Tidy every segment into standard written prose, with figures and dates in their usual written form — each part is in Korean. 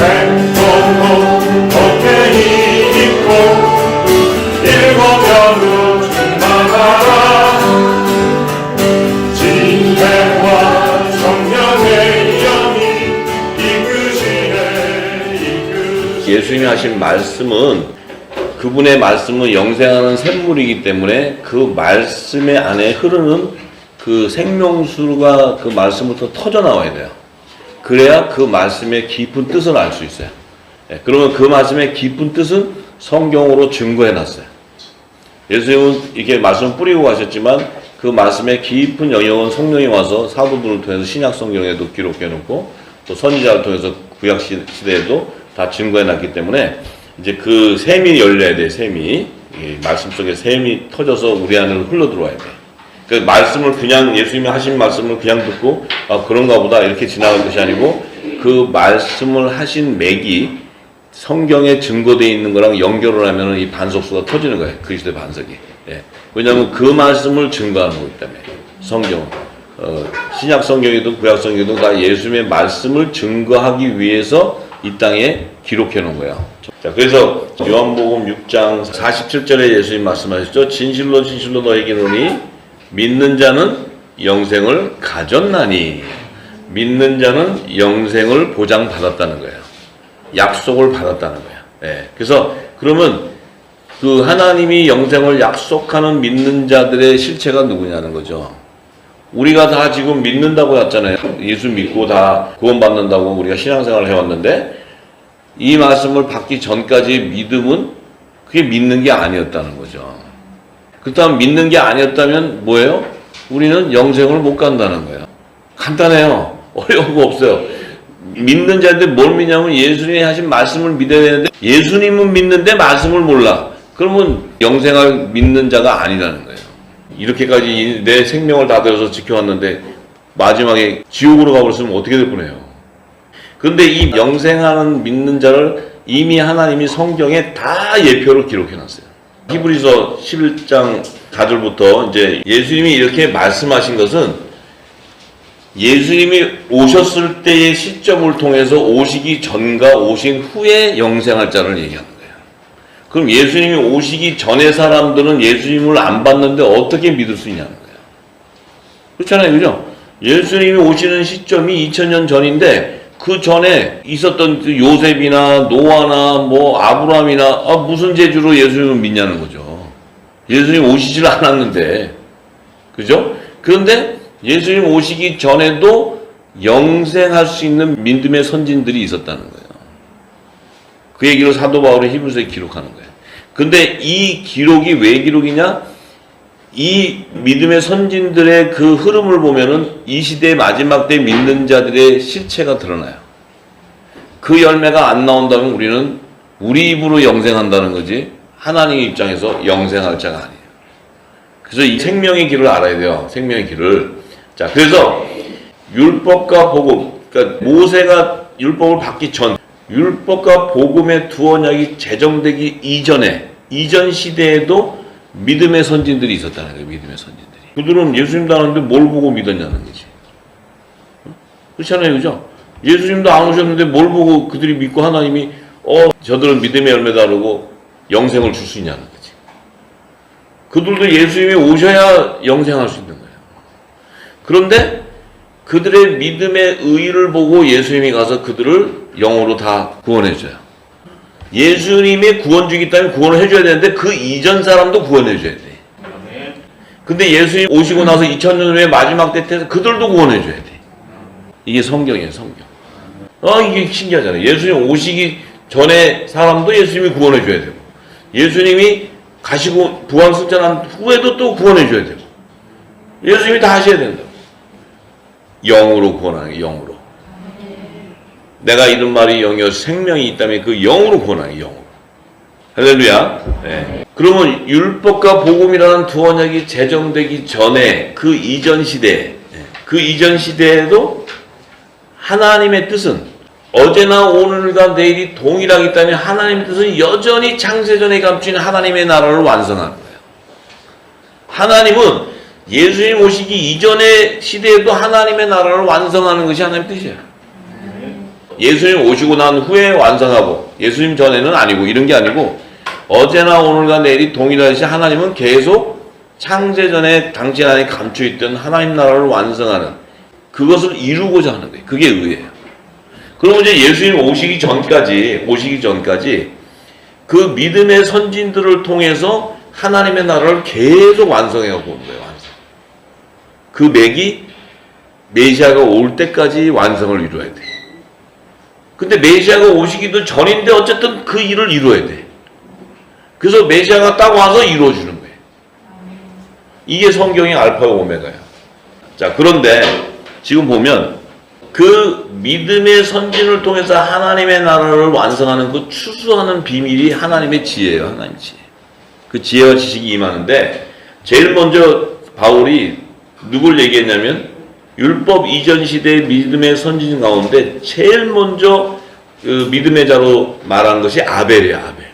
생동도 덕행이 있고 일곱여로 충만하라. 진대와 성령의 영이 이끄시네. 예수님이 하신 말씀은 그분의 말씀은 영생하는 샘물이기 때문에 그 말씀의 안에 흐르는 그 생명수가 그 말씀부터 터져 나와야 돼요. 그래야 그 말씀의 깊은 뜻을 알 수 있어요. 그러면 그 말씀의 깊은 뜻은 성경으로 증거해 놨어요. 예수님은 이렇게 말씀을 뿌리고 가셨지만 그 말씀의 깊은 영역은 성령이 와서 사도들을 통해서 신약 성경에도 기록해 놓고 또 선지자를 통해서 구약 시대에도 다 증거해 놨기 때문에 이제 그 샘이 열려야 돼. 샘이 말씀 속에 샘이 터져서 우리 안으로 흘러 들어와야 돼. 그 말씀을 그냥 예수님이 하신 말씀을 그냥 듣고 아 그런가 보다 이렇게 지나갈 것이 아니고 그 말씀을 하신 맥이 성경에 증거되어 있는 거랑 연결을 하면 이 반석수가 터지는 거예요. 그리스도의 반석이. 예. 왜냐하면 그 말씀을 증거하는 거기 때문에 성경 신약 성경이든 구약 성경이든 다 예수님의 말씀을 증거하기 위해서 이 땅에 기록해 놓은 거예요. 자, 그래서 요한복음 6장 47절에 예수님 말씀하셨죠. 진실로 진실로 너에게 이르노니 믿는 자는 영생을 가졌나니. 믿는 자는 영생을 보장받았다는 거예요. 약속을 받았다는 거예요. 예. 그래서 그러면 그 하나님이 영생을 약속하는 믿는 자들의 실체가 누구냐는 거죠. 우리가 다 지금 믿는다고 했잖아요. 예수 믿고 다 구원받는다고 우리가 신앙생활을 해왔는데 이 말씀을 받기 전까지 믿음은 그게 믿는 게 아니었다는 거죠. 그렇다면 믿는 게 아니었다면 뭐예요? 우리는 영생을 못 간다는 거예요. 간단해요. 어려운 거 없어요. 믿는 자인데 뭘 믿냐면 예수님이 하신 말씀을 믿어야 되는데 예수님은 믿는데 말씀을 몰라. 그러면 영생을 믿는 자가 아니라는 거예요. 이렇게까지 내 생명을 다 들여서 지켜왔는데 마지막에 지옥으로 가버렸으면 어떻게 될 뻔해요. 그런데 이 영생하는 믿는 자를 이미 하나님이 성경에 다 예표로 기록해놨어요. 히브리서 11장 4절부터 이제 예수님이 이렇게 말씀하신 것은 예수님이 오셨을 때의 시점을 통해서 오시기 전과 오신 후에 영생할 자를 얘기하는 거예요. 그럼 예수님이 오시기 전의 사람들은 예수님을 안 봤는데 어떻게 믿을 수 있냐는 거예요. 그렇잖아요. 그죠? 예수님이 오시는 시점이 2000년 전인데 그 전에 있었던 요셉이나 노아나 뭐 아브라함이나 무슨 재주로 예수님을 믿냐는 거죠. 예수님 오시질 않았는데. 그죠? 그런데 예수님 오시기 전에도 영생할 수 있는 믿음의 선진들이 있었다는 거예요. 그 얘기를 사도 바울이 히브리서에 기록하는 거예요. 근데 이 기록이 왜 기록이냐? 이 믿음의 선진들의 그 흐름을 보면은 이 시대의 마지막 때 믿는 자들의 실체가 드러나요. 그 열매가 안 나온다면 우리는 우리 입으로 영생한다는 거지 하나님의 입장에서 영생할 자가 아니에요. 그래서 이 생명의 길을 알아야 돼요. 생명의 길을. 자, 그래서 율법과 복음, 그러니까 모세가 율법을 받기 전, 율법과 복음의 두 언약이 제정되기 이전 시대에도 믿음의 선진들이 있었다는 거예요. 믿음의 선진들이. 그들은 예수님도 아는데 뭘 보고 믿었냐는 거지. 그렇잖아요. 그죠? 예수님도 안 오셨는데 뭘 보고 그들이 믿고 하나님이 저들은 믿음의 열매다 그러고 영생을 줄 수 있냐는 거지. 그들도 예수님이 오셔야 영생할 수 있는 거예요. 그런데 그들의 믿음의 의의를 보고 예수님이 가서 그들을 영으로 다 구원해줘요. 예수님의 구원주기 때문에 구원을 해줘야 되는데 그 이전 사람도 구원해줘야 돼. 근데 예수님 오시고 나서 2000년 후에 마지막 때에서 그들도 구원해줘야 돼. 이게 성경이에요. 성경. 이게 신기하잖아요. 예수님 오시기 전에 사람도 예수님이 구원해줘야 되고 예수님이 가시고 부활승천한 후에도 또 구원해줘야 되고 예수님이 다 하셔야 된다고. 영으로 구원하는 게 영으로. 내가 이런 말이 영이어서 생명이 있다면 그 영으로 구원하는 게 영으로. 할렐루야. 네. 그러면 율법과 복음이라는 두 언약이 제정되기 전에 그 이전 시대에도 하나님의 뜻은 어제나 오늘과 내일이 동일하기 때문에 하나님의 뜻은 여전히 창세전에 감추인 하나님의 나라를 완성하는 거예요. 하나님은 예수님 오시기 이전의 시대에도 하나님의 나라를 완성하는 것이 하나님의 뜻이에요. 예수님 오시고 난 후에 완성하고 예수님 전에는 아니고 이런 게 아니고 어제나 오늘과 내일이 동일하듯이 하나님은 계속 창세전에 당시 안에 감춰있던 하나님 나라를 완성하는 그것을 이루고자 하는 거예요. 그게 의예요. 그럼 이제 예수님 오시기 전까지 그 믿음의 선진들을 통해서 하나님의 나라를 계속 완성해가고 온 거예요. 완성. 그 맥이 메시아가 올 때까지 완성을 이루어야 돼. 근데 메시아가 오시기도 전인데 어쨌든 그 일을 이루어야 돼. 그래서 메시아가 딱 와서 이루어주는 거예요. 이게 성경의 알파고 오메가예요. 자, 그런데 지금 보면 그 믿음의 선진을 통해서 하나님의 나라를 완성하는 그 추수하는 비밀이 하나님의 지혜예요. 하나님의 지혜. 그 지혜와 지식이 임하는데 제일 먼저 바울이 누굴 얘기했냐면 율법 이전 시대의 믿음의 선진 가운데 제일 먼저 그 믿음의 자로 말한 것이 아벨이에요. 아벨.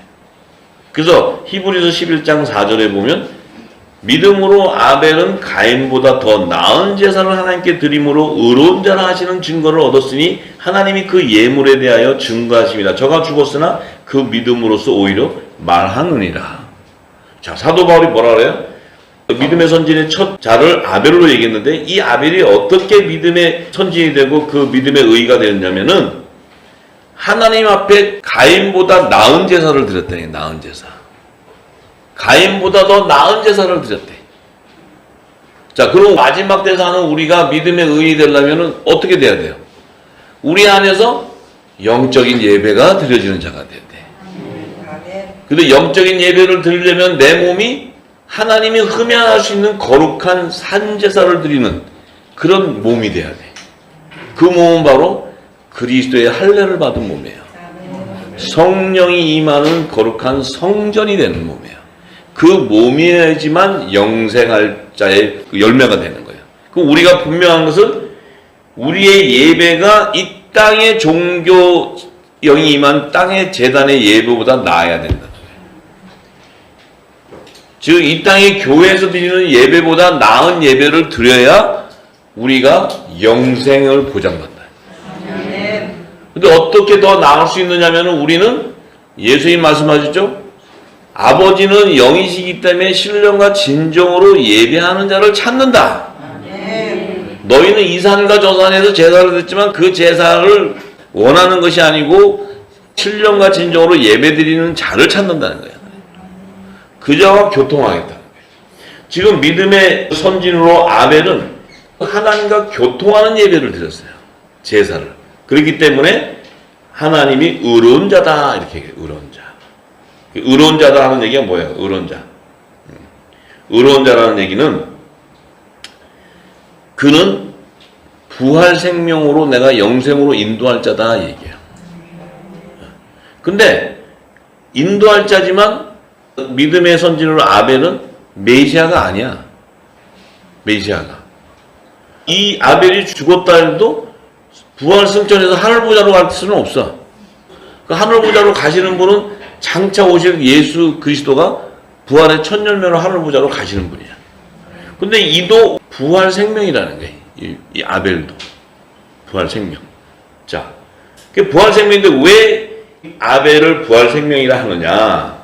그래서 히브리서 11장 4절에 보면 믿음으로 아벨은 가인보다 더 나은 제사를 하나님께 드림으로 의로운 자라 하시는 증거를 얻었으니 하나님이 그 예물에 대하여 증거하십니다. 저가 죽었으나 그 믿음으로써 오히려 말하느니라. 자, 사도 바울이 뭐라 그래요? 믿음의 선진의 첫 자를 아벨로 얘기했는데 이 아벨이 어떻게 믿음의 선진이 되고 그 믿음의 의가 되느냐면은 하나님 앞에 가인보다 나은 제사를 드렸다니. 나은 제사. 가인보다 더 나은 제사를 드렸대. 자, 그럼 마지막 대사는 우리가 믿음의 의인이 되려면 어떻게 돼야 돼요? 우리 안에서 영적인 예배가 드려지는 자가 돼야 돼. 근데 영적인 예배를 드리려면 내 몸이 하나님이 흠양할 수 있는 거룩한 산제사를 드리는 그런 몸이 돼야 돼. 그 몸은 바로 그리스도의 할례를 받은 몸이에요. 성령이 임하는 거룩한 성전이 되는 몸이에요. 그 몸이어야지만 영생할 자의 열매가 되는 거예요. 그럼 우리가 분명한 것은 우리의 예배가 이 땅의 종교 영이 임한 땅의 제단의 예배보다 나아야 된다. 즉 이 땅의 교회에서 드리는 예배보다 나은 예배를 드려야 우리가 영생을 보장받는다. 근데 어떻게 더 나을 수 있느냐면 우리는 예수님 말씀하셨죠? 아버지는 영이시기 때문에 신령과 진정으로 예배하는 자를 찾는다. 너희는 이 산과 저 산에서 제사를 드렸지만 그 제사를 원하는 것이 아니고 신령과 진정으로 예배드리는 자를 찾는다는 거예요. 그 자와 교통하겠다는 거예요. 지금 믿음의 선진으로 아벨은 하나님과 교통하는 예배를 드렸어요. 제사를. 그렇기 때문에 하나님이 의로운 자다 이렇게 얘기해요. 의로운 자. 의로운 자다 하는 얘기가 뭐예요? 의로운 자. 의로운 자라는 얘기는 그는 부활 생명으로 내가 영생으로 인도할 자다 얘기해요. 근데 인도할 자지만 믿음의 선진으로 아벨은 메시아가 아니야. 메시아가. 이 아벨이 죽었다 해도 부활 승천해서 하늘보좌로 갈 수는 없어. 그 하늘보좌로 가시는 분은 장차 오실 예수 그리스도가 부활의 첫 열매로 하늘보좌로 가시는 분이야. 근데 이도 부활 생명이라는 거예요. 이 아벨도. 부활 생명. 자, 그 부활 생명인데 왜 아벨을 부활 생명이라 하느냐?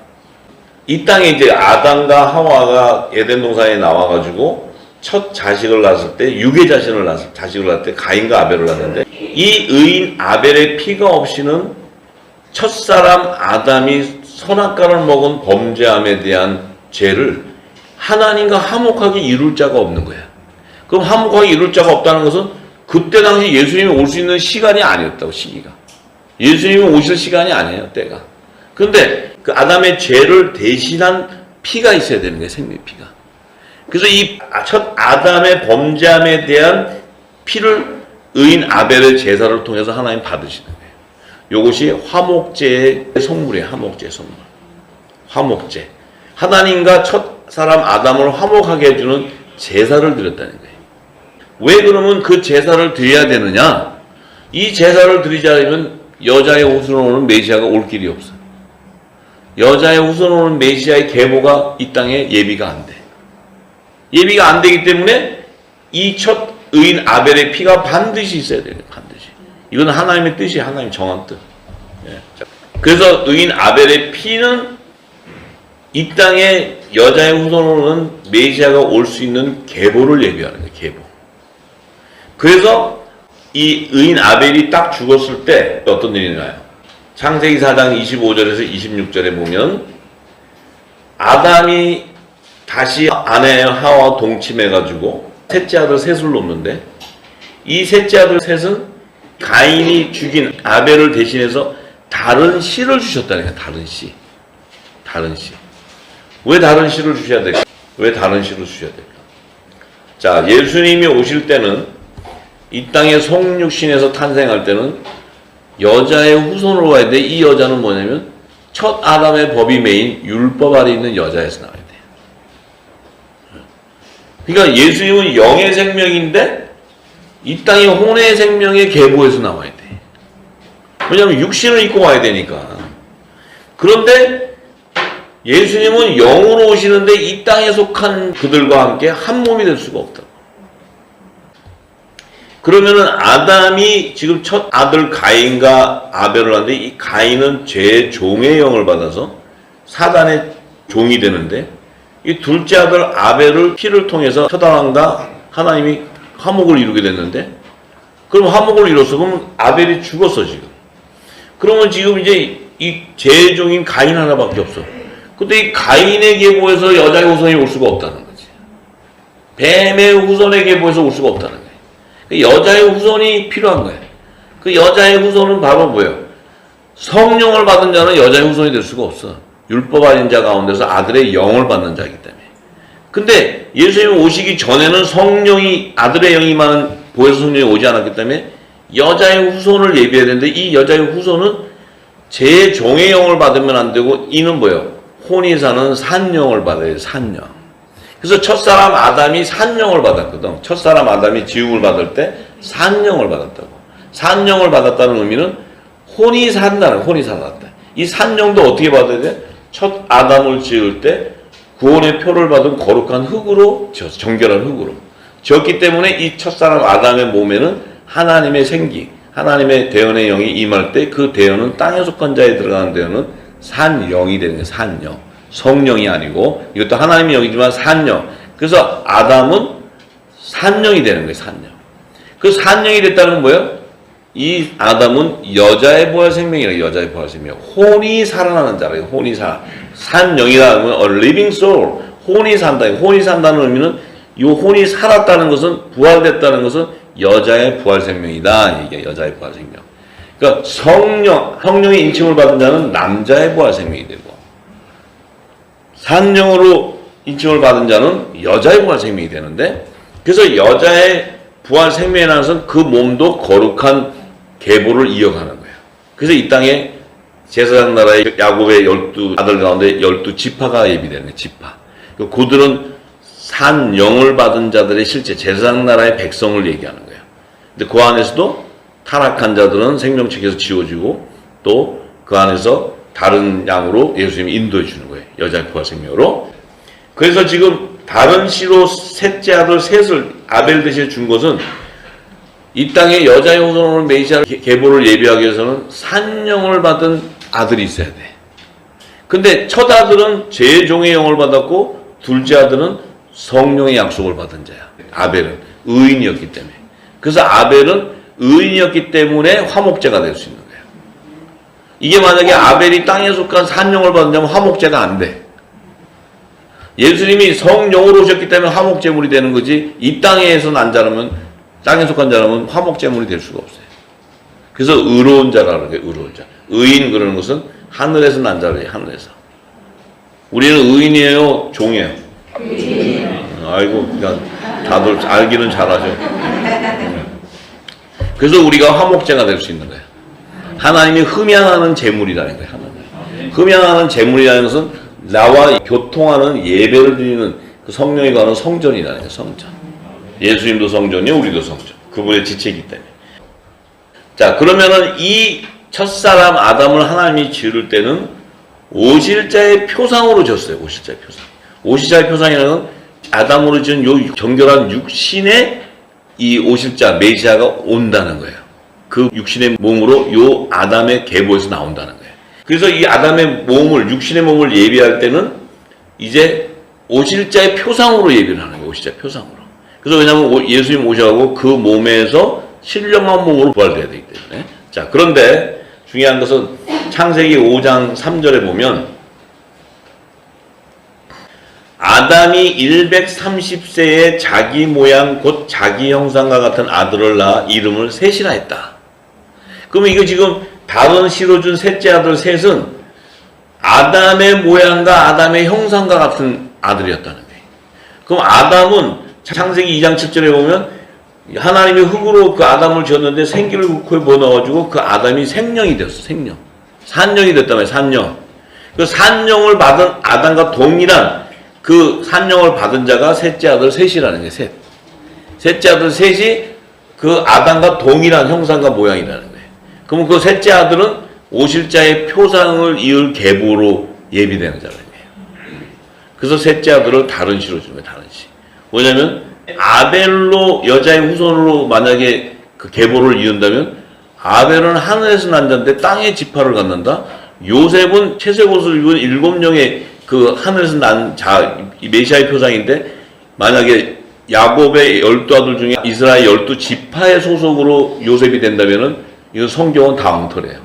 이 땅에 이제 아담과 하와가 에덴 동산에 나와가지고 첫 자식을 낳았을 때, 육의 자식을 낳았을 때 가인과 아벨을 낳았는데 이 의인 아벨의 피가 없이는 첫사람 아담이 선악과를 먹은 범죄함에 대한 죄를 하나님과 화목하게 이룰 자가 없는 거야. 그럼 화목하게 이룰 자가 없다는 것은 그때 당시 예수님이 올 수 있는 시간이 아니었다고. 시기가. 예수님이 오실 시간이 아니에요. 때가. 그런데 그 아담의 죄를 대신한 피가 있어야 되는 거예요. 생명의 피가. 그래서 이 첫 아담의 범죄함에 대한 피를 의인 아벨의 제사를 통해서 하나님 받으시는 거예요. 이것이 화목제의 성물이에요. 화목제의 성물. 화목제. 하나님과 첫 사람 아담을 화목하게 해주는 제사를 드렸다는 거예요. 왜 그러면 그 제사를 드려야 되느냐? 이 제사를 드리자면 여자의 후손으로 오는 메시아가 올 길이 없어. 여자의 후손으로 오는 메시아의 계보가 이 땅에 예비가 안 돼. 예비가 안 되기 때문에 이 첫 의인 아벨의 피가 반드시 있어야 돼요. 반드시. 이건 하나님의 뜻이 하나님 정한 뜻. 예. 그래서 의인 아벨의 피는 이 땅에 여자의 후손으로는 메시아가 올 수 있는 계보를 예비하는 거예요. 계보. 그래서 이 의인 아벨이 딱 죽었을 때 어떤 일이 나요? 창세기 4장 25절에서 26절에 보면 아담이 다시 아내 하와와 동침해가지고 셋째 아들 셋을 놓는데 이 셋째 아들 셋은 가인이 죽인 아벨을 대신해서 다른 씨를 주셨다는 거예요. 다른 씨. 다른 씨. 왜 다른 씨를 주셔야 될까? 왜 다른 씨를 주셔야 될까? 자, 예수님이 오실 때는 이 땅에 성육신에서 탄생할 때는 여자의 후손으로 와야 돼. 이 여자는 뭐냐면 첫 아담의 법이 메인 율법 아래 있는 여자에서 나와야 돼요. 그러니까 예수님은 영의 생명인데 이 땅의 혼의 생명의 계보에서 나와야 돼. 왜냐하면 육신을 입고 와야 되니까. 그런데 예수님은 영으로 오시는데 이 땅에 속한 그들과 함께 한 몸이 될 수가 없다. 그러면은 아담이 지금 첫 아들 가인과 아벨을 하는데 이 가인은 죄의 종의 영을 받아서 사단의 종이 되는데 이 둘째 아들 아벨을 피를 통해서 첫 아담과 하나님이 화목을 이루게 됐는데 그럼 화목을 이뤘어. 그러면 아벨이 죽었어 지금. 그러면 지금 이제 이 죄의 종인 가인 하나밖에 없어. 근데 이 가인의 계보에서 여자의 후손이 올 수가 없다는 거지. 뱀의 후손의 계보에서 올 수가 없다는 거야. 여자의 후손이 필요한 거예요. 그 여자의 후손은 바로 뭐예요? 성령을 받은 자는 여자의 후손이 될 수가 없어. 율법 아닌 자 가운데서 아들의 영을 받는 자이기 때문에. 근데 예수님 오시기 전에는 성령이 아들의 영이만 보혜사 성령이 오지 않았기 때문에 여자의 후손을 예비해야 되는데 이 여자의 후손은 제 종의 영을 받으면 안 되고 이는 뭐예요? 혼이 사는 산영을 받아야 돼. 산영. 그래서 첫사람 아담이 산영을 받았거든. 첫사람 아담이 지음을 받을 때 산영을 받았다고. 산영을 받았다는 의미는 혼이 산다는, 혼이 살았다. 이 산영도 어떻게 받아야 돼? 첫 아담을 지을 때 구원의 표를 받은 거룩한 흙으로 지었어. 정결한 흙으로. 지었기 때문에 이 첫사람 아담의 몸에는 하나님의 생기, 하나님의 대언의 영이 임할 때 그 대언은 땅에 속한 자에 들어가는 대언은 산영이 되는 거예요. 산영. 성령이 아니고 이것도 하나님의 영이지만 산영. 그래서 아담은 산영이 되는 거예요. 산영. 그 산영이 됐다는 건 뭐예요? 이 아담은 여자의 부활 생명이라 여자의 부활 생명. 혼이 살아나는 자라요. 혼이 살아. 산영이라는 건 a living soul. 혼이 산다. 혼이 산다는 의미는 이 혼이 살았다는 것은 부활됐다는 것은 여자의 부활 생명이다. 이게 여자의 부활 생명. 그러니까 성령의 인침을 받은 자는 남자의 부활 생명이 되고 산영으로 인침을 받은 자는 여자의 부활 생명이 되는데 그래서 여자의 부활 생명이라는 것은 그 몸도 거룩한 계보를 이어가는 거예요. 그래서 이 땅에 제사장 나라의 야곱의 12 아들 가운데 12지파가 예비되는 거예요. 지파. 그들은 산영을 받은 자들의 실제 제사장 나라의 백성을 얘기하는 거예요. 근데 그 안에서도 타락한 자들은 생명책에서 지워지고 또 그 안에서 다른 양으로 예수님이 인도해 주는 거예요. 여자의 부활 생명으로. 그래서 지금 다른 씨로 셋째 아들 셋을 아벨 대신에 준 것은 이 땅에 여자의 후손으로 메시아 계보를 예비하기 위해서는 산영을 받은 아들이 있어야 돼. 근데 첫 아들은 죄의 종의 영을 받았고 둘째 아들은 성령의 약속을 받은 자야. 아벨은 의인이었기 때문에. 그래서 아벨은 의인이었기 때문에 화목제가 될 수 있는 거예요. 이게 만약에 아벨이 땅에 속한 산영을 받으면 화목제가 안 돼. 예수님이 성령으로 오셨기 때문에 화목제물이 되는 거지 이 땅에서 난 자라면 땅에 속한 자라면 화목제물이 될 수가 없어요. 그래서 의로운 자라는 거예요. 의로운 자. 의인 그러는 것은 하늘에서 난 자래요. 하늘에서. 우리는 의인이에요? 종이에요? 아이고 그냥 다들 알기는 잘하죠. 그래서 우리가 화목제가 될 수 있는 거예요. 하나님이 흠양하는 제물이라는 거예요. 하나님. 흠양하는 제물이라는 것은 나와 교통하는 예배를 드리는 그 성령이 가는 성전이라는 거예요. 성전. 예수님도 성전이요, 우리도 성전. 그분의 지체이기 때문에. 자, 그러면은 이 첫사람 아담을 하나님이 지을 때는 오실자의 표상으로 지었어요. 오실자의 표상. 오실자의 표상이라는 건 아담으로 지은 요 정결한 육신에 이 오실자 메시아가 온다는 거예요. 그 육신의 몸으로 요 아담의 계보에서 나온다는 거예요. 그래서 이 아담의 몸을, 육신의 몸을 예비할 때는 이제 오실 자의 표상으로 예비를 하는 거예요. 오실 자의 표상으로. 그래서 왜냐하면 예수님 오셔가고 그 몸에서 신령한 몸으로 부활돼야 되기 때문에. 자, 그런데 중요한 것은 창세기 5장 3절에 보면 아담이 130세에 자기 모양 곧 자기 형상과 같은 아들을 낳아 이름을 셋이라 했다. 그러면 이거 지금 다른 시로 준 셋째 아들 셋은 아담의 모양과 아담의 형상과 같은 아들이었다는 거예요. 그럼 아담은 창세기 2장 7절에 보면 하나님이 흙으로 그 아담을 지었는데 생기를 그 코에 부어넣어가지고 그 아담이 생령이 됐어. 생령. 산령이 됐다며. 산령. 그 산령을 받은 아담과 동일한 그 산령을 받은 자가 셋째 아들 셋이라는 게 셋. 셋째 아들 셋이 그 아담과 동일한 형상과 모양이라는 거예요. 그러면 그 셋째 아들은 오실 자의 표상을 이을 계보로 예비되는 자라는 거예요. 그래서 셋째 아들을 다른 시로 주는 거예요. 다른 시. 왜냐하면 아벨로 여자의 후손으로 만약에 그 계보를 이룬다면 아벨은 하늘에서 난 자인데 땅의 지파를 갖는다. 요셉은 채색 옷을 입은 7명의 그 하늘에서 난 자, 메시아의 표상인데 만약에 야곱의 12아들 중에 이스라엘 12지파의 소속으로 요셉이 된다면은 이건 성경은 다 엉터리예요.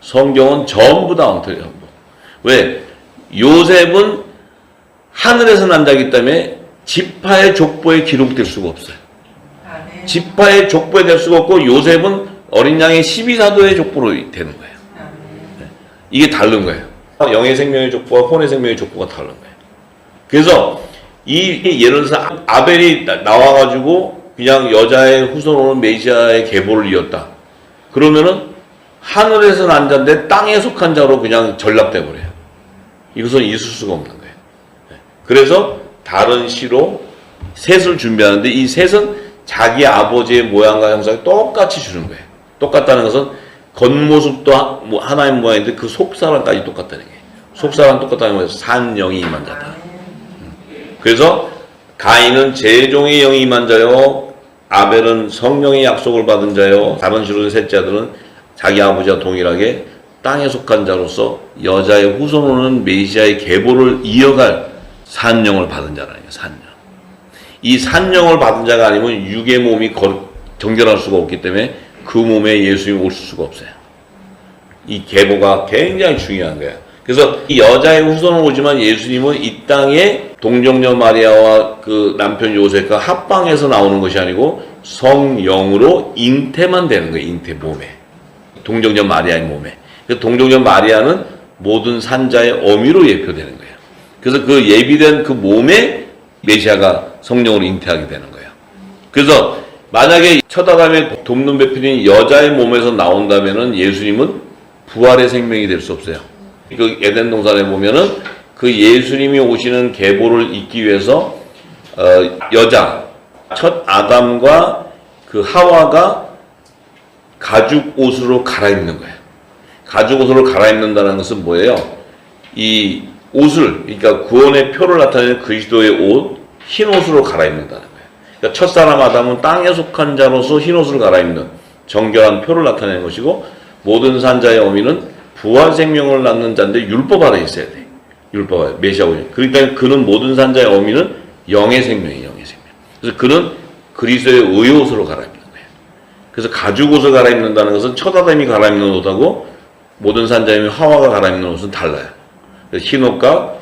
성경은 전부 다 엉터리예요. 왜? 요셉은 하늘에서 난 자이기 때문에 지파의 족보에 기록될 수가 없어요. 지파의 족보에 될 수가 없고 요셉은 어린 양의 12사도의 족보로 되는 거예요. 이게 다른 거예요. 영의 생명의 족보와 혼의 생명의 족보가 다른 거예요. 그래서 예를 들어서 아벨이 나와가지고 그냥 여자의 후손으로 메시아의 계보를 이었다. 그러면은 하늘에서 난 자인데 땅에 속한 자로 그냥 전락돼 버려요. 이것은 있을 수가 없는 거예요. 그래서 다른 시로 셋을 준비하는데 이 셋은 자기 아버지의 모양과 형상을 똑같이 주는 거예요. 똑같다는 것은 겉모습도 하나의 모양인데 그 속사람까지 똑같다는 거예요. 속사람 똑같다는 거예요. 산영이 임한 자다. 그래서 가인은 제종의 영이 임한 자요, 아벨은 성령의 약속을 받은 자요, 다른 시로는 셋째 아들은 자기 아버지와 동일하게 땅에 속한 자로서 여자의 후손으로는 메시아의 계보를 이어갈 산령을 받은 자라는 거예요. 산령. 이 산령을 받은 자가 아니면 육의 몸이 정결할 수가 없기 때문에 그 몸에 예수님이 오실 수가 없어요. 이 계보가 굉장히 중요한 거예요. 그래서 이 여자의 후손은 오지만 예수님은 이 땅에 동정녀 마리아와 그 남편 요셉과 합방해서 나오는 것이 아니고 성령으로 잉태만 되는 거예요. 잉태 몸에. 동정녀 마리아의 몸에. 그래서 동정녀 마리아는 모든 산자의 어미로 예표되는 거예요. 그래서 그 예비된 그 몸에 메시아가 성령으로 잉태하게 되는 거예요. 그래서 만약에 첫 아담의 돕는 배필인 여자의 몸에서 나온다면은 예수님은 부활의 생명이 될 수 없어요. 그 에덴 동산에 보면은 그 예수님이 오시는 계보를 잇기 위해서 여자 첫 아담과 그 하와가 가죽 옷으로 갈아입는 거예요. 가죽 옷으로 갈아입는다는 것은 뭐예요? 이 옷을, 그러니까 구원의 표를 나타내는 그리스도의 옷, 흰 옷으로 갈아입는다는 거예요. 그러니까 첫사람 아담은 땅에 속한 자로서 흰 옷을 갈아입는 정결한 표를 나타내는 것이고, 모든 산자의 어미는 부활 생명을 낳는 자인데 율법 아래 있어야 돼. 율법 아래, 메시아 오신. 그러니까 그는 모든 산자의 어미는 영의 생명이에요. 영의 생명. 그래서 그는 그리스도의 의의 옷으로 갈아입는 거예요. 그래서 가죽 옷을 갈아입는다는 것은 첫 아담이 갈아입는 옷하고 모든 산자의 하와가 갈아입는 옷은 달라요. 그래서 흰 옷과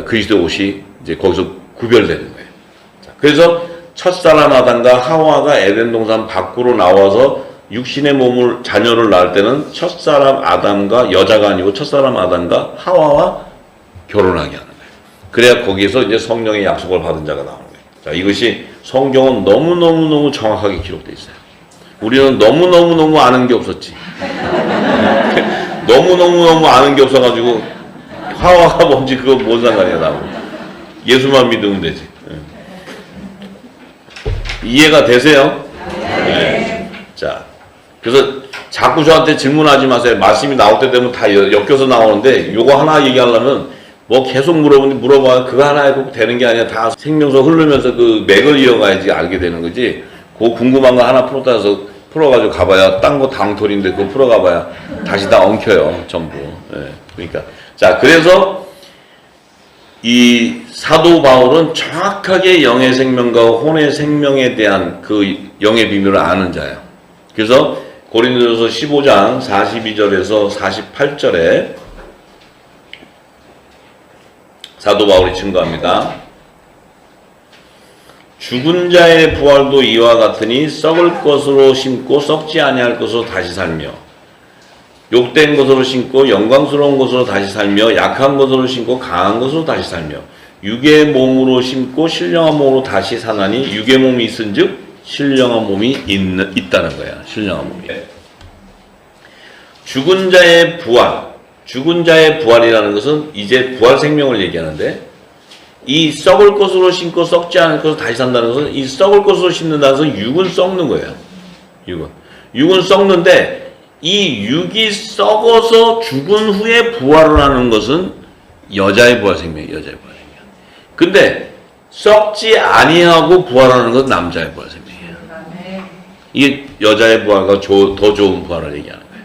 그리스도 옷이 이제 거기서 구별되는 거예요. 그래서 첫사람 아담과 하와가 에덴 동산 밖으로 나와서 육신의 몸을 자녀를 낳을 때는 첫사람 아담과 여자가 아니고 첫사람 아담과 하와와 결혼하게 하는 거예요. 그래야 거기에서 이제 성령의 약속을 받은 자가 나오는 거예요. 자, 이것이 성경은 너무너무 정확하게 기록되어 있어요. 우리는 너무너무 아는 게 없었지. 너무너무 아는 게 없어가지고 하와가 뭔지 그거 뭔 상관이야 나하고. 예수만 믿으면 되지. 이해가 되세요? 네. 자, 그래서 자꾸 저한테 질문하지 마세요. 말씀이 나올 때 되면 다 엮여서 나오는데 요거 하나 얘기하려면 뭐 계속 물어봐요. 그거 하나 해도 되는 게 아니라 다 생명서 흐르면서 그 맥을 이어가야지 알게 되는 거지. 그 궁금한 거 하나 풀었다 해서 풀어가지고 가봐야 딴 거 당토리인데 그거 풀어가봐야 다시 다 엉켜요 전부. 예, 그러니까 자 그래서 이 사도 바울은 정확하게 영의 생명과 혼의 생명에 대한 그 영의 비밀을 아는 자예요. 그래서 고린도전서 15장 42절에서 48절에 사도 바울이 증거합니다. 죽은 자의 부활도 이와 같으니 썩을 것으로 심고 썩지 아니할 것으로 다시 살며 욕된 것으로 심고 영광스러운 것으로 다시 살며 약한 것으로 심고 강한 것으로 다시 살며 육의 몸으로 심고 신령한 몸으로 다시 사나니 육의 몸이 있은즉 신령한 몸이 있다는 거야. 신령한 몸이. 죽은 자의 부활, 죽은 자의 부활이라는 것은 이제 부활 생명을 얘기하는데 이 썩을 것으로 심고 썩지 않을 것으로 다시 산다는 것은 이 썩을 것으로 심는다는 것은 육은 썩는 거예요. 육은 썩는데 이 육이 썩어서 죽은 후에 부활을 하는 것은 여자의 부활 생명이에요. 여자의 부활 생명. 근데 썩지 아니하고 부활하는 것은 남자의 부활 생명이에요. 이게 여자의 부활과 더 좋은 부활을 얘기하는 거예요.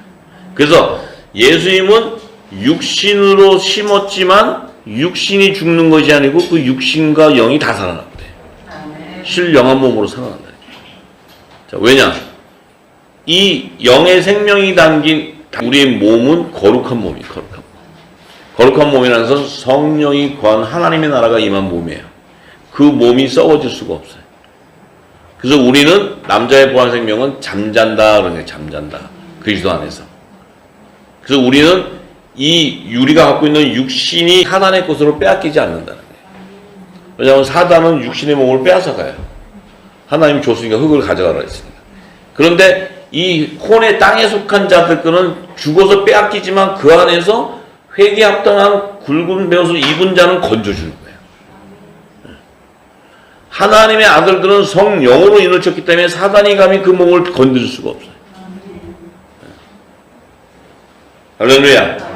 그래서 예수님은 육신으로 심었지만 육신이 죽는 것이 아니고 그 육신과 영이 다 살아난대. 신령한 몸으로 살아난다. 자, 왜냐? 이 영의 생명이 담긴 우리의 몸은 거룩한 몸이에요. 거룩한 몸. 거룩한 몸이라는 것은 성령이 거한 하나님의 나라가 임한 몸이에요. 그 몸이 썩어질 수가 없어요. 그래서 우리는 남자의 부활 생명은 잠잔다 그러는 거예요. 잠잔다. 그리스도 안에서. 그래서 우리는 이 우리가 갖고 있는 육신이 사단의 것으로 빼앗기지 않는다는 거예요. 왜냐하면 사단은 육신의 몸을 빼앗아가요. 하나님이 줬으니까 흙을 가져가라 했으니까. 그런데 이 혼의 땅에 속한 자들 거는 죽어서 빼앗기지만 그 안에서 회개에 합당한 굵은 배옷을 입은 자는 건져주는 거예요. 하나님의 아들들은 성령으로 인을 쳤기 때문에 사단이 감히 그 몸을 건드릴 수가 없어요. 할렐루야.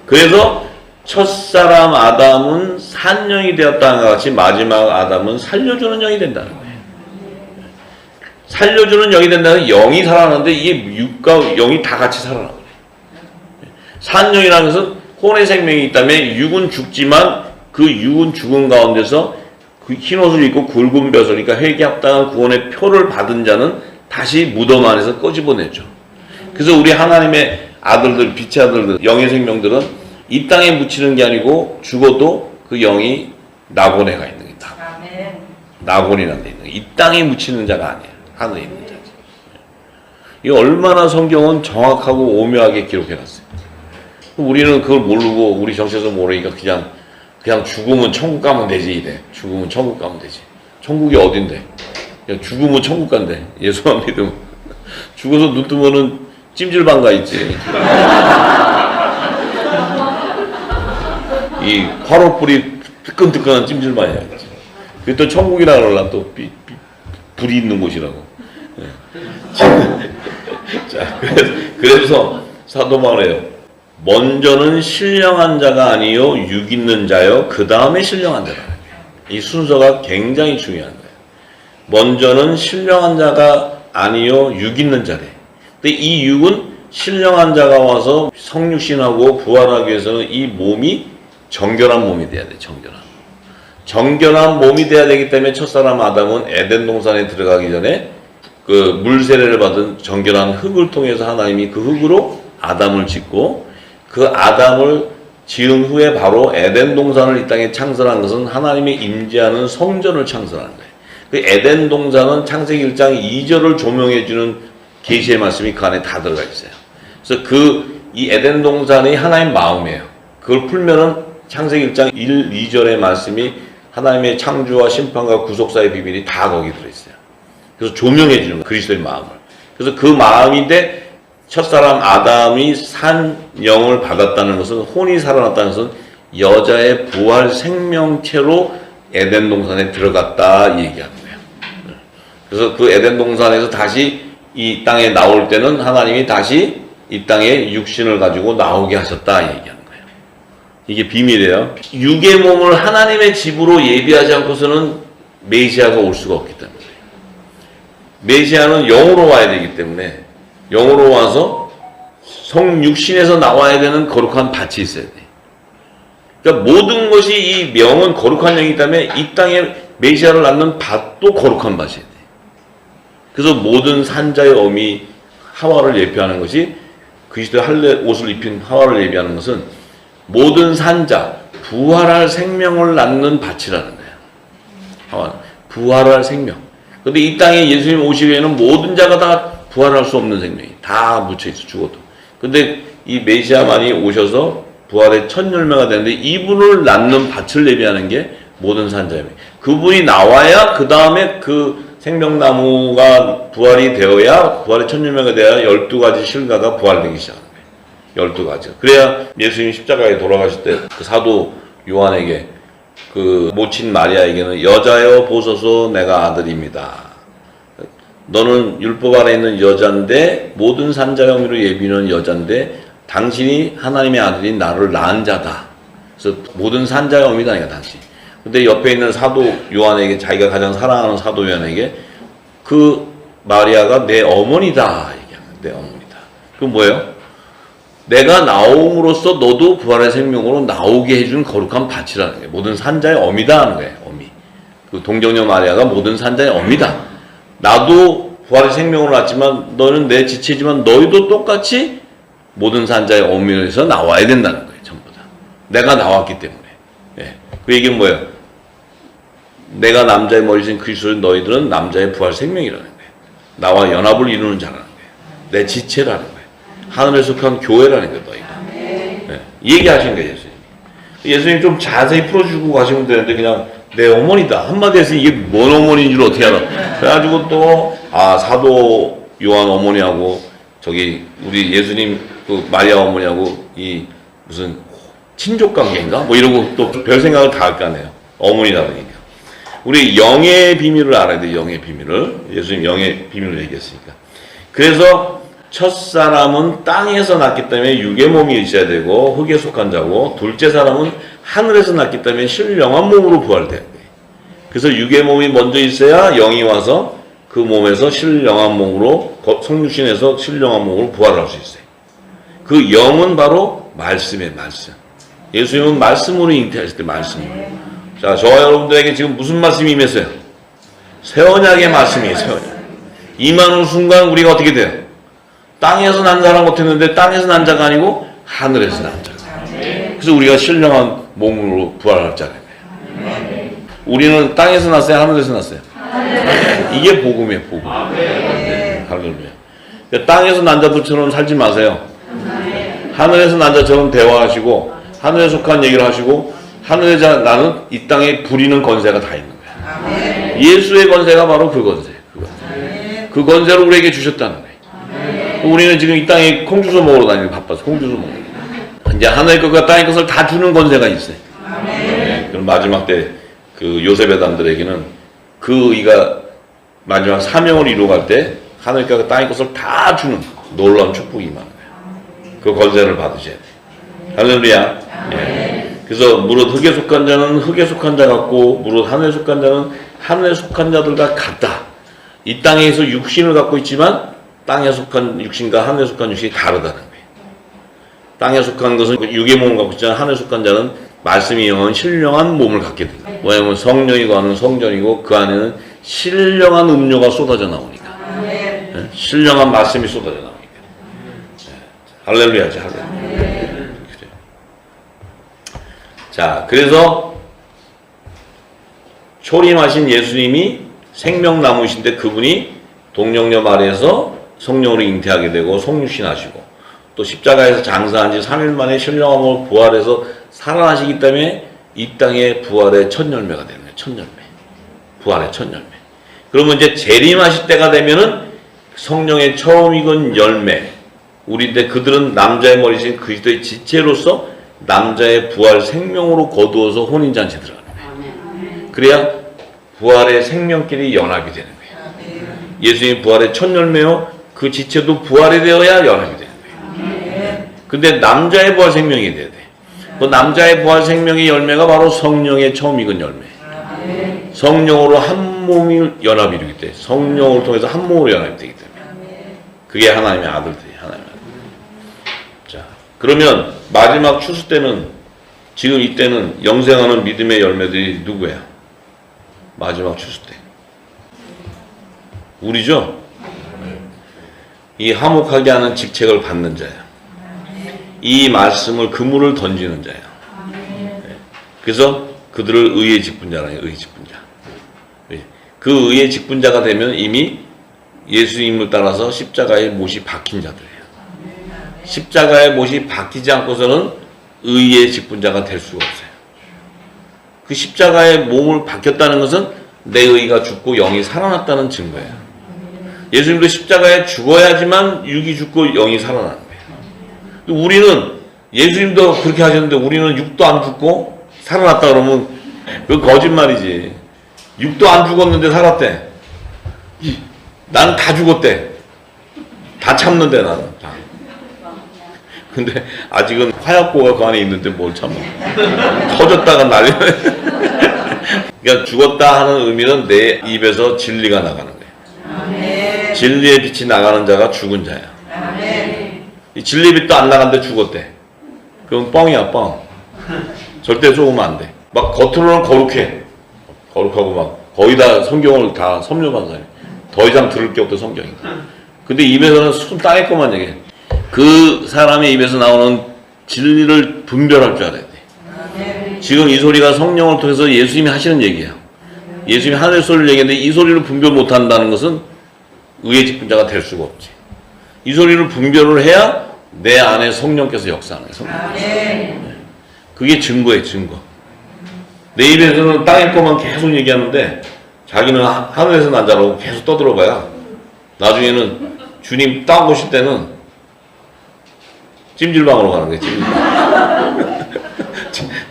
그래서 첫사람 아담은 산영이 되었다는 것 같이 마지막 아담은 살려주는 영이 된다는 거예요. 살려주는 영이 된다는 영이 살아나는데 이게 육과 영이 다 같이 살아나는 거예요. 산영이라는 것은 혼의 생명이 있다면 육은 죽지만 그 육은 죽은 가운데서 그 흰옷을 입고 굵은 벼슬, 그러니까 회개 합당한 구원의 표를 받은 자는 다시 무덤 안에서 꺼집어내죠. 그래서 우리 하나님의 아들들, 빛의 아들들, 영의 생명들은 이 땅에 묻히는 게 아니고 죽어도 그 영이 낙원에 가 있는 거예요. 낙원이라는 데 있는 거예요. 이 땅에 묻히는 자가 아니에요. 하늘에 있는 자지. 이 얼마나 성경은 정확하고 오묘하게 기록해놨어요. 우리는 그걸 모르고 우리 정체에서 모르니까 그냥 죽으면 천국 가면 되지 이래. 죽으면 천국 가면 되지. 천국이 어딘데? 그냥 죽으면 천국 간대. 예수만 믿으면. 죽어서 눈 뜨면은 찜질방 가 있지. 이 화로불이 뜨끈뜨끈한 찜질방이야. 그게 또 천국이라 그러나 또 불이 있는 곳이라고. 네. 자, 그래서 사도 바울이에요. 먼저는 신령한 자가 아니요 육 있는 자요 그 다음에 신령한 자라. 이 순서가 굉장히 중요한 거예요. 먼저는 신령한 자가 아니요 육 있는 자래. 근데 이 육은 신령한 자가 와서 성육신하고 부활하기 위해서는 이 몸이 정결한 몸이 돼야 돼. 정결한 몸이 돼야 되기 때문에 첫사람 아담은 에덴 동산에 들어가기 전에 그 물세례를 받은 정결한 흙을 통해서 하나님이 그 흙으로 아담을 짓고 그 아담을 지은 후에 바로 에덴 동산을 이 땅에 창설한 것은 하나님의 임재하는 성전을 창설한 거예요. 그 에덴 동산은 창세기 1장 2절을 조명해주는 계시의 말씀이 그 안에 다 들어가 있어요. 그래서 이 에덴 동산이 하나님의 마음이에요. 그걸 풀면은 창세기 1장 1, 2절의 말씀이 하나님의 창조와 심판과 구속사의 비밀이 다 거기 들어있어요. 그래서 조명해 주는 거예요. 그리스도의 마음을. 그래서 그 마음인데 첫사람 아담이 산 영을 받았다는 것은 혼이 살아났다는 것은 여자의 부활 생명체로 에덴 동산에 들어갔다 얘기하는 거예요. 그래서 그 에덴 동산에서 다시 이 땅에 나올 때는 하나님이 다시 이 땅에 육신을 가지고 나오게 하셨다 얘기하는 거예요. 이게 비밀이에요. 육의 몸을 하나님의 집으로 예비하지 않고서는 메시아가 올 수가 없기 때문에. 메시아는 영으로 와야 되기 때문에 영으로 와서 성육신에서 나와야 되는 거룩한 밭이 있어야 돼. 그러니까 모든 것이 이 명은 거룩한 영이기 때문에 이 땅에 메시아를 낳는 밭도 거룩한 밭이야 돼. 그래서 모든 산자의 어미 하와를 예표하는 것이 그리스도의 할례 옷을 입힌 하와를 예비하는 것은 모든 산자, 부활할 생명을 낳는 밭이라는 거야. 하와는 부활할 생명. 근데 이 땅에 예수님 오시기에는 모든 자가 다 부활할 수 없는 생명이 다 묻혀있어, 죽어도. 근데 이 메시아만이 오셔서 부활의 첫 열매가 되는데 이분을 낳는 밭을 예비하는 게 모든 산자예요. 그분이 나와야 그 다음에 그 생명나무가 부활이 되어야 부활의 첫 열매가 되어야 12가지 실과가 부활되기 시작하는 거예요. 12가지. 그래야 예수님이 십자가에 돌아가실 때 그 사도 요한에게 그 모친 마리아에게는 여자여 보소서 내가 아들입니다. 너는 율법 아래 있는 여자인데 모든 산자의 어미로 예비는 여자인데 당신이 하나님의 아들인 나를 낳은 자다. 그래서 모든 산자의 어미다니까 당신. 근데 옆에 있는 사도 요한에게 자기가 가장 사랑하는 사도 요한에게 그 마리아가 내 어머니다 얘기하는 내 어머니다. 그건 뭐예요? 내가 나옴으로써 너도 부활의 생명으로 나오게 해준 거룩한 밭이라는 거예요. 모든 산자의 어미다 하는 거예요. 어미. 그 동정녀 마리아가 모든 산자의 어미다. 나도 부활의 생명으로 낳았지만 너는 내 지체지만 너희도 똑같이 모든 산자의 어미에서 나와야 된다는 거예요. 전부 다. 내가 나왔기 때문에. 예. 그 얘기는 뭐예요? 내가 남자의 머리신 그리스도인 너희들은 남자의 부활 생명이라는 거예요. 나와 연합을 이루는 자라는 거예요. 내 지체라는 거예요. 하늘에 속한 교회라는 거예요. 너희가. 예. 얘기하신 거예요. 예수님. 예수님 좀 자세히 풀어주고 가시면 되는데 그냥 내 어머니다. 한마디 해서 이게 뭔 어머니인 줄 어떻게 알아. 그래가지고 또 사도 요한 어머니하고 저기 우리 예수님 그 마리아 어머니하고 이 무슨 친족 관계인가? 뭐 이러고 또 별 생각을 다 할 거 아니에요. 어머니다 그러니까. 우리 영의 비밀을 알아야 돼요. 영의 비밀을. 예수님 영의 비밀을 얘기했으니까. 그래서 첫 사람은 땅에서 낳기 때문에 육의 몸이 있어야 되고 흙에 속한 자고 둘째 사람은 하늘에서 낳기 때문에 신령한 몸으로 부활돼야 돼. 그래서 육의 몸이 먼저 있어야 영이 와서 그 몸에서 신령한 몸으로 성육신에서 신령한 몸으로 부활할 수 있어요. 그 영은 바로 말씀의 말씀. 예수님은 말씀으로 잉태하실 때 말씀으로. 자, 저와 여러분들에게 지금 무슨 말씀이 임했어요? 새 언약의 말씀이에요. 새 언약. 임하는 순간 우리가 어떻게 돼요? 땅에서 난 자랑 못했는데 땅에서 난 자가 아니고 하늘에서 난 자. 그래서 우리가 신령한 몸으로 부활할 자라는 거예요. 우리는 땅에서 났어요? 하늘에서 났어요? 이게 복음이에요. 복음. 네, 할렐루야. 땅에서 난 자들처럼 살지 마세요. 하늘에서 난 자처럼 대화하시고 하늘에 속한 얘기를 하시고 하늘에 나는 이 땅에 부리는 권세가 다 있는 거예요. 예수의 권세가 바로 그 권세. 그 권세를 우리에게 주셨다는 거예요. 우리는 지금 이 땅에 콩주소 먹으러 다니는 바빠서 콩주소 먹으러. 이제 하늘의 것과 땅의 것을 다 주는 권세가 있어요. 네, 그럼 마지막 때 그 요셉의 단들에게는 그 이가 마지막 사명을 이루어갈 때 하늘의 것과 땅의 것을 다 주는 놀라운 축복이 임하는 거예요. 그 권세를 받으셔야 돼요. 할렐루야. 네. 그래서 무릇 흙에 속한 자는 흙에 속한 자 같고 무릇 하늘에 속한 자는 하늘에 속한 자들과 같다. 이 땅에서 육신을 갖고 있지만 땅에 속한 육신과 하늘에 속한 육신이 다르다는 거예요. 땅에 속한 것은 육의 몸을 갖고 있지만 하늘에 속한 자는 말씀이 영은 신령한 몸을 갖게 된다. 뭐냐면 성령이 거하는 성전이고 그 안에는 신령한 음료가 쏟아져 나오니까. 네? 신령한 말씀이 쏟아져 나오니까. 네. 할렐루야지 할렐루야. 그래. 자, 그래서 초림하신 예수님이 생명나무이신데 그분이 동정녀 마리아에서 성령으로 잉태하게 되고 성육신 하시고 또 십자가에서 장사한 지 3일 만에 신령함으로 부활해서 살아나시기 때문에 이 땅의 부활의 첫 열매가 되는 거예요. 첫 열매. 부활의 첫 열매. 그러면 이제 재림하실 때가 되면은 성령의 처음 익은 열매. 우리인데 그들은 남자의 머리신 그리스도의 지체로서 남자의 부활 생명으로 거두어서 혼인잔치에 들어가는 거예요. 그래야 부활의 생명끼리 연합이 되는 거예요. 예수님 부활의 첫 열매요. 그 지체도 부활이 되어야 연합이 되는 거예요. 근데 남자의 부활 생명이 돼야 돼. 그 남자의 부활 생명의 열매가 바로 성령의 처음 익은 열매. 성령으로 한 몸이 연합이 이루기 때문에 성령을 통해서 한 몸으로 연합이 되기 때문에 그게 하나님의 아들들이 하나님의 아들. 자, 그러면 마지막 추수 때는 지금 이때는 영생하는 믿음의 열매들이 누구야? 마지막 추수 때 우리죠? 이 화목하게 하는 직책을 받는 자야. 이 말씀을 그물을 던지는 자야. 그래서 그들을 의의 직분자라니 의의 직분자. 그 의의 직분자가 되면 이미 예수님을 따라서 십자가에 못이 박힌 자들이에요. 십자가에 못이 박히지 않고서는 의의 직분자가 될 수가 없어요. 그 십자가에 몸을 박혔다는 것은 내 의가 죽고 영이 살아났다는 증거예요. 예수님도 십자가에 죽어야지만 육이 죽고 영이 살아나는 거예요. 우리는 예수님도 그렇게 하셨는데 우리는 육도 안 죽고 살아났다 그러면 그 거짓말이지. 육도 안 죽었는데 살았대. 나는 다 죽었대. 다 참는데 나는 다. 근데 아직은 화약고가 그 안에 있는데 뭘 참아. 터졌다가 난리. 그러니까 죽었다 하는 의미는 내 입에서 진리가 나가는 거예요. 진리의 빛이 나가는 자가 죽은 자야. 이 진리의 빛도 안 나가는데 죽었대. 그럼 뻥이야 뻥. 절대 속으면 안 돼. 막 겉으로는 거룩해. 거룩하고 막 거의 다 성경을 다 섭렵한 사람이. 더 이상 들을 게 없던 성경이. 근데 입에서는 손 따낼 것만 얘기해. 그 사람의 입에서 나오는 진리를 분별할 줄 알아야 돼. 지금 이 소리가 성령을 통해서 예수님이 하시는 얘기예요. 예수님이 하늘 소리를 얘기했는데 이 소리를 분별 못한다는 것은 의의 직분자가 될 수가 없지. 이 소리를 분별을 해야 내 안에 성령께서 역사하는 거예요. 그게 증거예요, 증거. 내 입에서는 땅의 것만 계속 얘기하는데 자기는 하늘에서 난 자라고 계속 떠들어봐야 나중에는 주님 땅 오실 때는 찜질방으로 가는 거예요,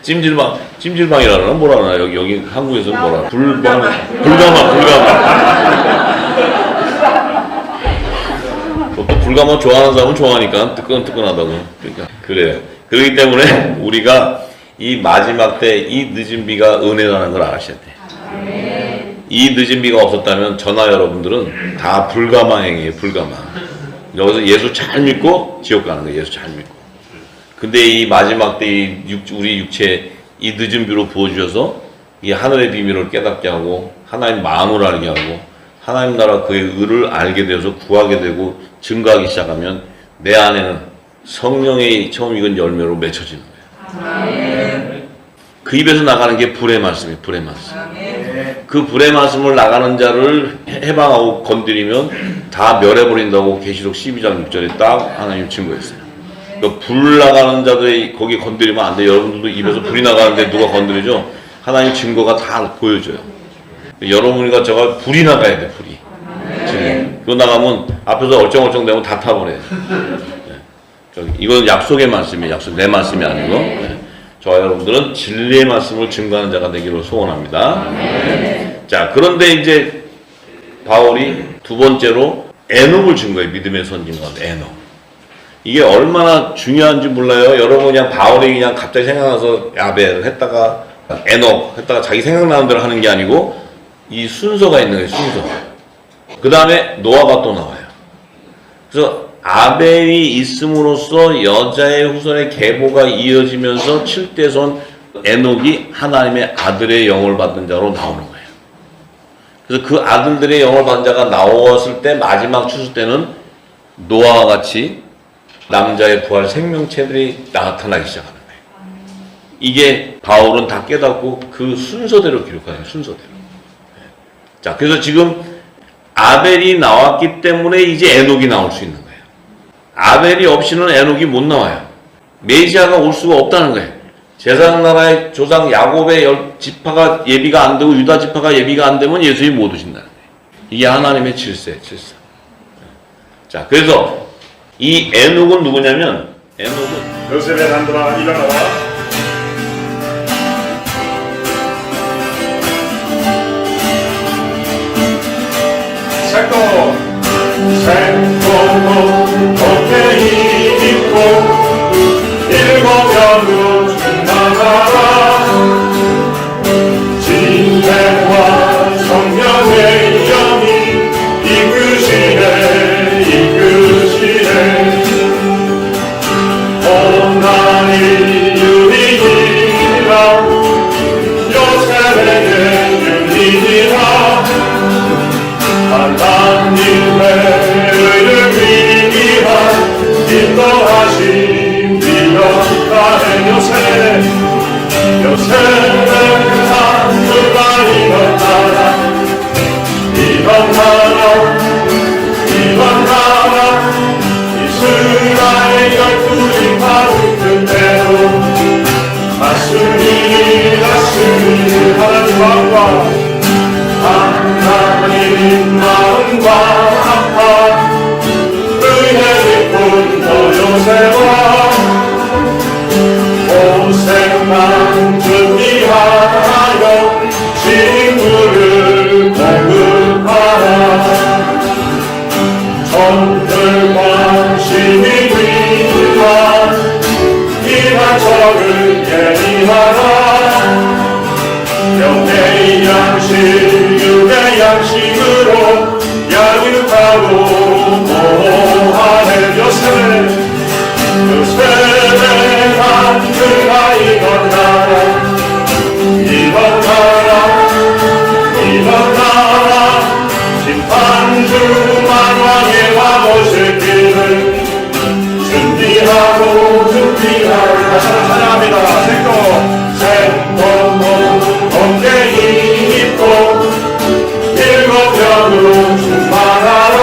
찜질방. 찜질방이라나 뭐라나 여기 한국에서 뭐라 불가마. 또 불가마 좋아하는 사람은 좋아하니까 뜨끈뜨끈하다고. 그러니까 그래요. 그렇기 때문에 우리가 이 마지막 때 이 늦은 비가 은혜라는 걸 아셔야 돼. 이 늦은 비가 없었다면 저나 여러분들은 다 불가망행이에요. 불가망. 여기서 예수 잘 믿고 지옥 가는 거예요. 예수 잘 믿고. 근데 이 마지막 때 우리 육체에 이 늦은 비로 부어주셔서 이 하늘의 비밀을 깨닫게 하고 하나님 마음을 알게 하고 하나님 나라 그의 의를 알게 되어서 구하게 되고 증거하기 시작하면 내 안에는 성령의 처음 익은 열매로 맺혀지는 거예요. 그 입에서 나가는 게 불의 말씀이에요. 불의 말씀. 그 불의 말씀을 나가는 자를 해방하고 건드리면 다 멸해버린다고 계시록 12장 6절에 딱 하나님 증거했어요. 그러니까 불 나가는 자들이 거기 건드리면 안 돼. 여러분들도 입에서 불이 나가는데 누가 건드리죠? 하나님 증거가 다 보여줘요. 여러분과 저가 불이 나가야 돼. 불이. 그거 나가면 앞에서 얼쩡얼쩡 되면 다 타버려요. 이건 약속의 말씀이에요. 약속. 내 말씀이 아니고. 저와 여러분들은 진리의 말씀을 증거하는 자가 되기를 소원합니다. 자, 그런데 이제 바울이 두 번째로 에녹을 증거해. 믿음의 선진과 에녹. 이게 얼마나 중요한지 몰라요. 여러분 그냥 바울이 그냥 갑자기 생각나서 야벨 했다가 에녹 했다가 자기 생각나는 대로 하는 게 아니고 이 순서가 있는 거예요. 순서. 그 다음에 노아가 또 나와요. 그래서 아벨이 있음으로써 여자의 후손의 계보가 이어지면서 7대손 에녹이 하나님의 아들의 영을 받은 자로 나오는 거예요. 그래서 그 아들들의 영을 받은 자가 나왔을 때 마지막 추수 때는 노아와 같이 남자의 부활 생명체들이 나타나기 시작하는 거예요. 이게 바울은 다 깨닫고 그 순서대로 기록하는 순서대로. 자, 그래서 지금 아벨이 나왔기 때문에 이제 에녹이 나올 수 있는 거예요. 아벨이 없이는 에녹이 못 나와요. 메시아가 올 수가 없다는 거예요. 제사장 나라의 조상 야곱의 10지파가 예비가 안 되고 유다 지파가 예비가 안 되면 예수님이 못 오신다는 거예요. 이게 하나님의 질서. 자, 그래서 이 에녹은 누구냐면 에녹은 요셉의 단들아 일어나라. 생동도 덕혜이 있고 일곱면으로 충만하라. 진대와 온난이 유리니라 요셉에게 유리니라 하나님의 의를 위한 인도하심 이었다해 요셉의 산수가 일어나라 일어나라 이스라엘 12지 바로 그대로 다스리 하나님 마음과 하나님 마음과 아파 은혜 깊은 너 요셉아 고생만 준비하여 친구를 공급하라 전들과 신이 위한 이만철을 예리하라 영의 양식 육의 양식으로 양육하고 보호하네 요셉의 남들아 일어나라 심판주 만왕의 와보실 길을 준비하고 다시 한번 찬양합니다. 생동 어깨 입고 일곱 병으로 충만하라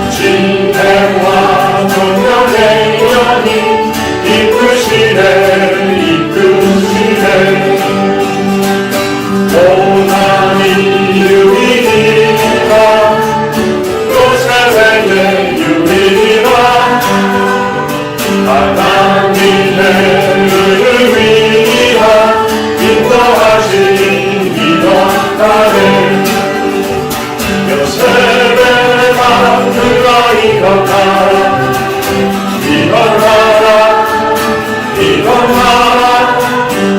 진행과 정령의 영이 이끄시네 고난이 유리니라 요셉에게 유리니라 하나님의 의를 위한 인도하신 이었다네 요셉의 남들아 일어나라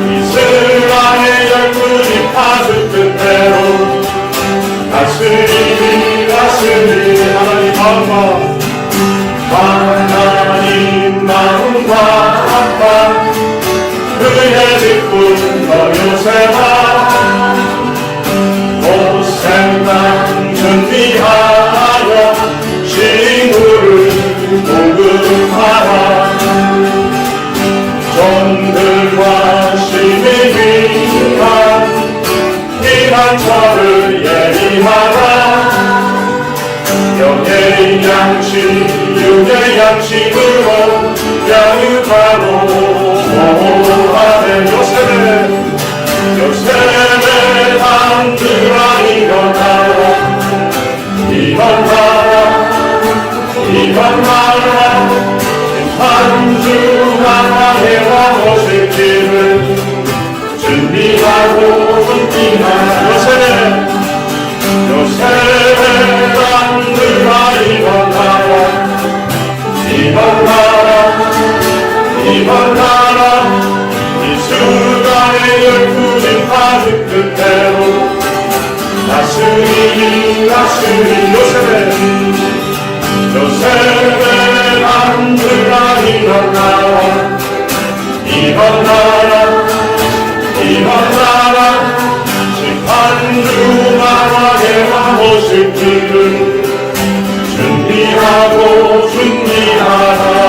이스라엘 12지 파수 끝대로 다스리 하나님 마음과 아빠 은혜 깊은 너 요셉아 고생당 준비하여 친구를 공급하라 전들과 심히 위한 이만철을 예리하라 영의 양식 육의 양식으로 양육하고 보호하네 요셉의 남들아 일어나라 심판주 만왕의 와보실 길을 준비하고 요셉의 남들아 일어나라 이스라엘 12지 파수 끝대로 다스리 요셉의 남들아 일어나라 심판주 만왕의 와보실 길을 준비하라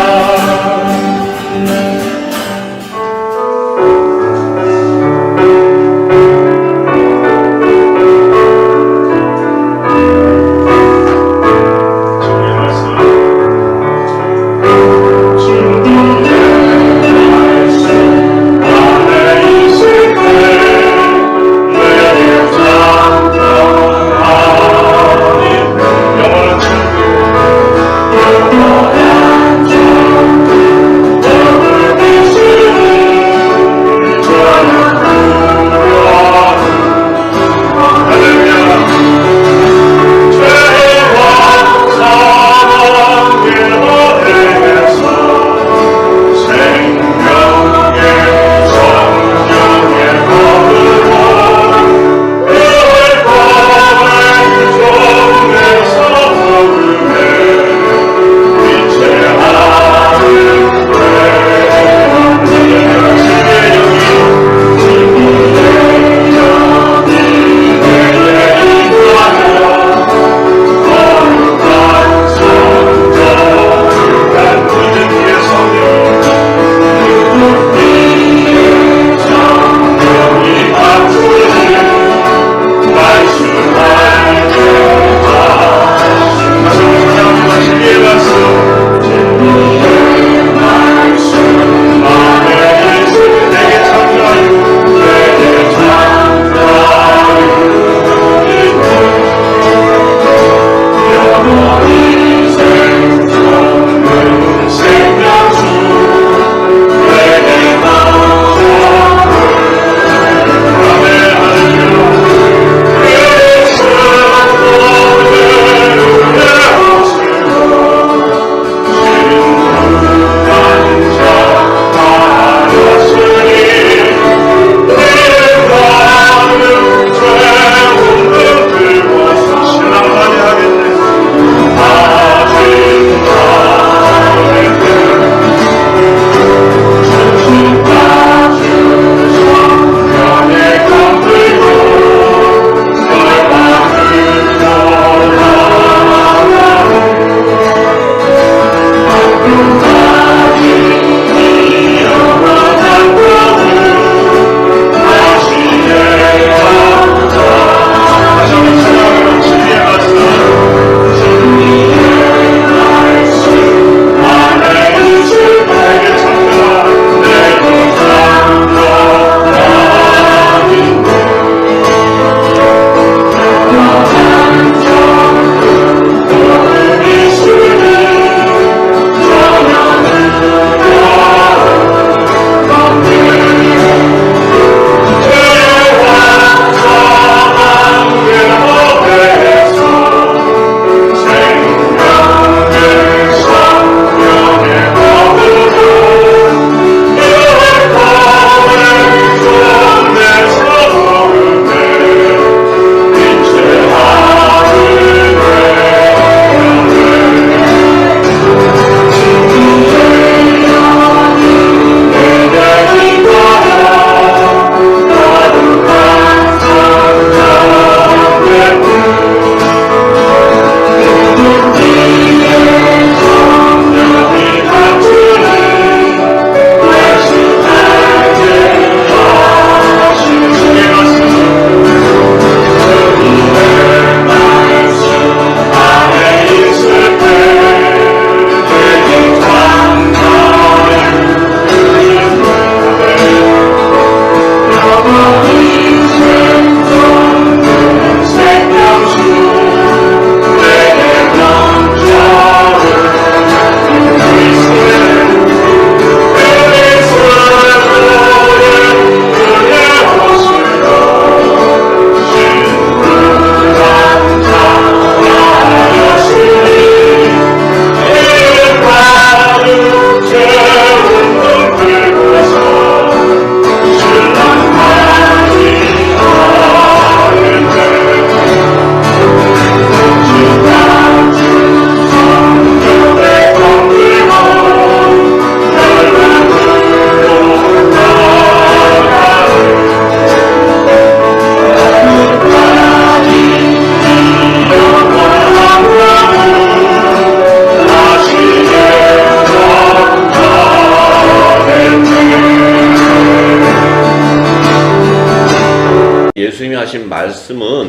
예수님이 하신 말씀은